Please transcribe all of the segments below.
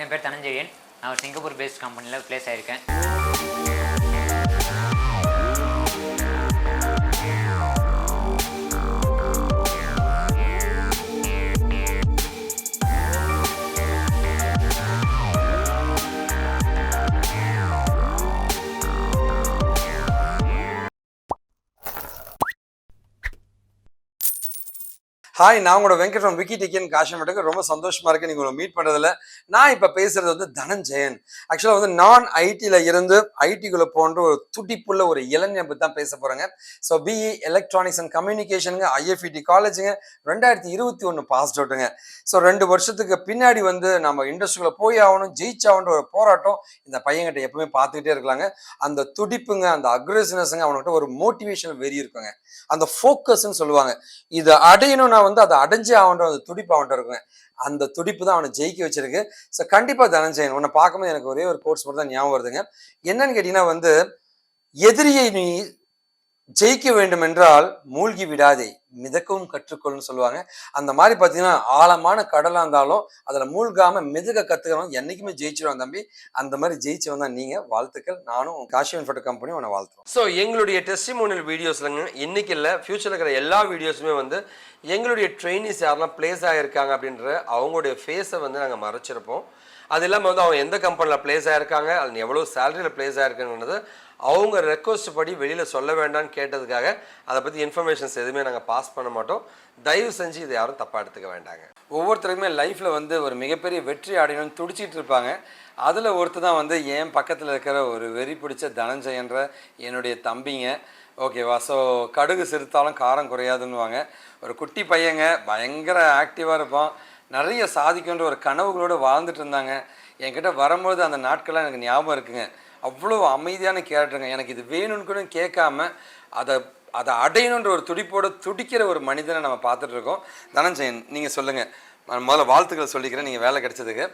என் பேர் தனஞ்செழியன். நான் ஒரு சிங்கப்பூர் பேஸ்ட் கம்பெனியில் ப்ளேஸ் ஆகியிருக்கேன். ஹாய், நான் உங்களோட வெங்கட் ஃப்ரம் விக்கிடிக்கன் காஷிவ் இன்ஃபோடெக். ரொம்ப சந்தோஷமா இருக்கு நீங்க மீட் பண்றதுல. நான் இப்ப பேசுறது வந்து தனஞ்செயன். ஆக்சுவலா வந்து நான் ஐடில இருந்து ஐடிக்குள்ள போன்ற ஒரு துடிப்புள்ள ஒரு இளைஞன் பத்தி தான் பேச போறேங்க. ஸோ பிஇ எலக்ட்ரானிக்ஸ் அண்ட் கம்யூனிகேஷனுங்க, ஐஎஃப்இடி காலேஜுங்க, 2021 பாஸ் அவுட்டுங்க. ஸோ 2 வருஷத்துக்கு பின்னாடி வந்து நம்ம இண்டஸ்ட்ரிக்குள்ள போய் ஆகணும், ஜெயிச்சாகன்ற ஒரு போராட்டம் இந்த பையன்கிட்ட எப்பவுமே பார்த்துக்கிட்டே இருக்கலாங்க. அந்த துடிப்புங்க, அந்த அக்ரெசிவ்னஸ்ங்க, அவன்கிட்ட ஒரு மோட்டிவேஷனல் வெறி இருக்குங்க, அந்த ஃபோக்கஸ்ன்னு சொல்லுவாங்க. இதை அடையணும்னா வந்து அதை அடைஞ்சே ஆகன்ற அந்த துடிப்பு அவன்கிட்ட இருக்குங்க. அந்த துடிப்பு தான் அவனை ஜெயிக்க வச்சிருக்கு. ஸோ கண்டிப்பா தனஞ்செயன் உன்னை பார்க்கும்போது எனக்கு ஒரே ஒரு கோர்ஸ் மட்டும் தான் ஞாபகம் வருதுங்க. என்னன்னு கேட்டீங்கன்னா வந்து, எதிரியை நீ ஜெயிக்க வேண்டும் என்றால் மூழ்கி விடாதே, மிதக்கவும் கற்றுக்கொள்னு சொல்லுவாங்க. அந்த மாதிரி பார்த்தீங்கன்னா ஆழமான கடலாக இருந்தாலும் அதில் மூழ்காம மிதக்க கற்றுக்கணும், என்னைக்குமே ஜெயிச்சிருவான் தம்பி. அந்த மாதிரி ஜெயிச்சவன் தான் நீங்கள். வாழ்த்துக்கள். நானும் காஷிவ் இன்ஃபோடெக் கம்பெனி உன்னை வாழ்த்துறோம். ஸோ எங்களுடைய டெஸ்டிமோனியல் வீடியோஸ்லங்க இன்னைக்கு இல்லை, ஃபியூச்சரில் இருக்கிற எல்லா வீடியோஸுமே வந்து எங்களுடைய ட்ரெயினிஸ் யாரெல்லாம் பிளேஸ் ஆகியிருக்காங்க அப்படின்ற அவங்களுடைய ஃபேஸை வந்து நாங்கள் மறைச்சிருப்போம். அது இல்லாமல் வந்து அவங்க எந்த கம்பெனியில் பிளேஸ் ஆகிருக்காங்க, அது எவ்வளோ சேலரியில் பிளேஸ் ஆகிருக்குன்றது அவங்க ரெக்வஸ்ட் படி வெளியில் சொல்ல வேண்டாம்னு கேட்டதுக்காக அதை பற்றி இன்ஃபர்மேஷன்ஸ் எதுவுமே நாங்கள் பாஸ் பண்ண மாட்டோம். தயவு செஞ்சு இதை யாரும் தப்பாக எடுத்துக்க வேண்டாங்க. ஒவ்வொருத்தருக்குமே லைஃப்பில் வந்து ஒரு மிகப்பெரிய வெற்றி அடையணும்னு துடிச்சிட்டு இருப்பாங்க. அதில் ஒருத்தர் தான் வந்து என் பக்கத்தில் இருக்கிற ஒரு வெறி பிடிச்ச தனஞ்செயன்ற என்னுடைய தம்பிங்க. ஓகேவா? ஸோ கடுகு சிறுத்தாலும் காரம் குறையாதுன்னுவாங்க. ஒரு குட்டி பையங்க, பயங்கர ஆக்டிவாக இருப்பான், நிறைய சாதிக்கின்ற ஒரு கனவுகளோடு வாழ்ந்துட்டு இருந்தாங்க. என்கிட்ட வரும்போது அந்த நாட்கள்லாம் எனக்கு ஞாபகம் இருக்குங்க. அவ்வளோ அமைதியான கேரக்டருங்க. எனக்கு இது வேணும்னு கூட கேட்காம அதை அடையணுன்ற ஒரு துடிப்போடு துடிக்கிற ஒரு மனிதனை நம்ம பார்த்துட்டு இருக்கோம். தனஞ்செயன், நீங்கள் சொல்லுங்கள். நான் முதல்ல வாழ்த்துக்களை சொல்லிக்கிறேன் நீங்கள் வேலை கிடைச்சதுக்கு.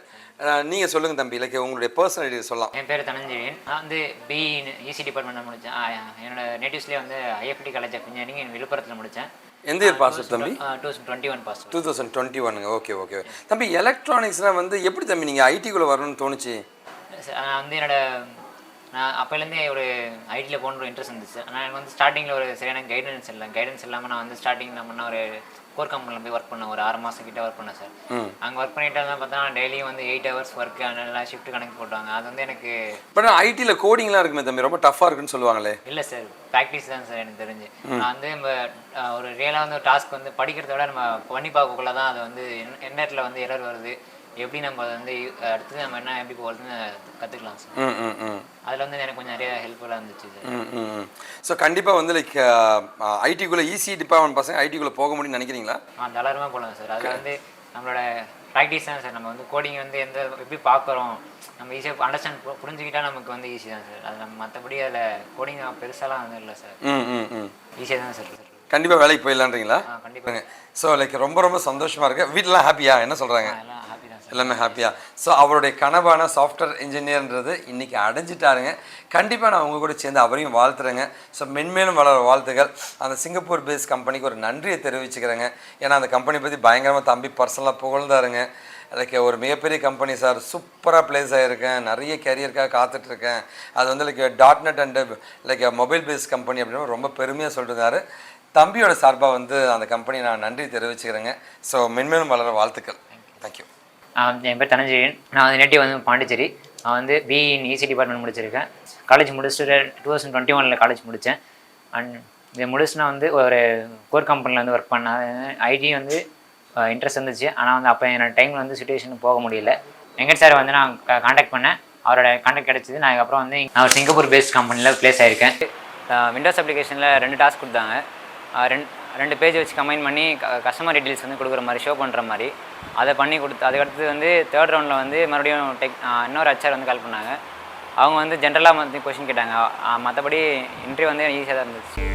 நீங்கள் சொல்லுங்கள் தம்பி, இல்லை உங்களுடைய பர்சனாலிட்டி சொல்லலாம். என் பேர் தனஞ்செழியன். நான் வந்து பிஇ இசி டிபார்ட்மெண்ட் முடித்தேன். என்னோட நேட்டிவ்ஸ்லேயே வந்து ஐஎஃப்டி காலேஜ் ஆஃப் இன்ஜினியரிங் விழுப்புரத்தில் முடித்தேன். எந்த இயர் பாஸ் தம்பி? 2021 பாஸ். 2021ங்க. ஓகே ஓகே தம்பி. எலக்ட்ரானிக்ஸ்னால் வந்து எப்படி தம்பி நீங்கள் ஐடிக்குள்ளே வரணும்னு தோணுச்சு? நான் வந்து நான் அப்போலேருந்தே ஒரு ஐடியில் போகணுன்ற இன்ட்ரெஸ்ட் இருந்துச்சு. ஆனால் எனக்கு வந்து ஸ்டார்டிங்கில் ஒரு சரியான கைடன்ஸ் இல்லாமல் நான் வந்து ஸ்டார்டிங் நான் பண்ண ஒரு கோர் கம்பெனியில் போய் ஒர்க் பண்ணேன். ஒரு 6 மாதம் கிட்டே ஒர்க் பண்ணேன் சார். அங்கே ஒர்க் பண்ணிட்டு தான் பார்த்தா டெய்லியும் வந்து 8 ஹவர்ஸ் ஒர்க்கு, அதெல்லாம் ஷிஃப்ட் கணக்கு போட்டாங்க. அது வந்து எனக்கு பட் ஐடியில் கோடிங்லாம் இருக்குமே தம்பி, ரொம்ப டஃப்பாக இருக்குன்னு சொல்லுவாங்களே? இல்லை சார், ப்ராக்டிஸ் தான் சார் எனக்கு தெரிஞ்சு. நான் வந்து நம்ம ஒரு ரியலாக வந்து ஒரு டாஸ்க் வந்து படிக்கிறத விட நம்ம பண்ணி பார்க்கக்குள்ள தான் அது வந்து எண்ணெட்டில் வந்து எரர் வருது, எப்படி நம்ம அதை வந்து அடுத்தது நம்ம என்ன எப்படி போகிறதுன்னு கற்றுக்கலாம் சார். அதில் வந்து எனக்கு கொஞ்சம் நிறைய ஹெல்ப்ஃபுல்லாக இருந்துச்சு சார். ஸோ கண்டிப்பாக வந்து லைக் ஐடிக்குள்ளே இசி டிபார்ட்மெண்ட் பசங்க ஐடிக்குள்ளே போக முடியும்னு நினைக்கிறீங்களா? தாராளமாக போகலாம் சார். அதில் வந்து நம்மளோட ப்ராக்டிஸ் தான் சார். நம்ம வந்து கோடிங் வந்து எப்படி பார்க்குறோம், நம்ம ஈஸியாக அண்டர்ஸ்டாண்ட் புரிஞ்சுக்கிட்டால் நமக்கு வந்து ஈஸி தான் சார். அது நம்ம மற்றபடி அதில் கோடிங் பெருசாலாம் வந்து இல்லை சார். ஈஸியாக தான் சார். கண்டிப்பாக வேலைக்கு போயிடலான்றீங்களா? கண்டிப்பாங்க. ஸோ லைக் ரொம்ப ரொம்ப சந்தோஷமாக இருக்குது. வீட்டிலலாம் ஹாப்பியா? என்ன சொல்கிறாங்க? எல்லாமே ஹாப்பியா? ஸோ அவருடைய கனவான சாஃப்ட்வேர் இன்ஜினியர்ன்றது இன்றைக்கி அடைஞ்சிட்டாருங்க. கண்டிப்பாக நான் உங்கள் கூட சேர்ந்து அவரையும் வாழ்த்துறேங்க. ஸோ மென்மேலும் வளர வாழ்த்துக்கள். அந்த சிங்கப்பூர் பேஸ் கம்பெனிக்கு ஒரு நன்றியை தெரிவிச்சுக்கிறேங்க. ஏன்னா அந்த கம்பெனி பற்றி பயங்கரமாக தம்பி பர்சனலாக புகழ்ந்தாருங்க. லைக் ஒரு மிகப்பெரிய கம்பெனி சார், சூப்பராக பிளேஸ் ஆகிருக்கேன், நிறைய கேரியருக்காக காத்துட்ருக்கேன். அது வந்து like dot net and like mobile base company அப்படின்னு ரொம்ப பெருமையாக சொல்லிட்டுருந்தாரு. தம்பியோட சார்பாக வந்து அந்த கம்பெனி நான் நன்றி தெரிவிச்சுக்கிறேங்க. ஸோ மென்மேலும் வளர வாழ்த்துக்கள். தேங்க்யூ. என் பேர் தனஞ்செழியன். நான் வந்து நேட்டிவ் வந்து பாண்டிச்சேரி. நான் வந்து பிஇ இசி டிபார்ட்மெண்ட் முடிச்சிருக்கேன். காலேஜ் முடிச்சுட்டு 2021 காலேஜ் முடித்தேன். அண்ட் இதை முடிச்சுனா வந்து ஒரு கோர் கம்பெனியில் வந்து ஒர்க் பண்ணேன். ஐடி வந்து இன்ட்ரெஸ்ட் இருந்துச்சு. ஆனால் வந்து அப்போ என்னோடய டைமில் வந்து சுச்சுவேஷனுக்கு போக முடியல. வெங்கட் சார் வந்து நான் காண்டாக்ட் பண்ணேன், அவரோட காண்டாக்ட் கிடச்சிது. நான் அதுக்கப்புறம் வந்து நான் ஒரு சிங்கப்பூர் பேஸ்ட் கம்பெனியில் ப்ளேஸ் ஆகிருக்கேன். விண்டோஸ் அப்ளிகேஷனில் 2 டாஸ்க் கொடுத்தாங்க. 2 பேஜ் வச்சு கம்பைன் பண்ணி கஸ்டமர் டீட்டெயில்ஸ் வந்து கொடுக்குற மாதிரி, ஷோ பண்ணுற மாதிரி அதை பண்ணி கொடுத்து, அதுக்கடுத்து வந்து 3rd ரவுண்டில் வந்து மறுபடியும் இன்னொரு ஹெச்ஆர் வந்து கால் பண்ணாங்க. அவங்க வந்து ஜென்ரலாக வந்து கொஷின் கேட்டாங்க. மற்றபடி இன்டர்வியூ வந்து ஈஸியாக தான் இருந்துச்சு.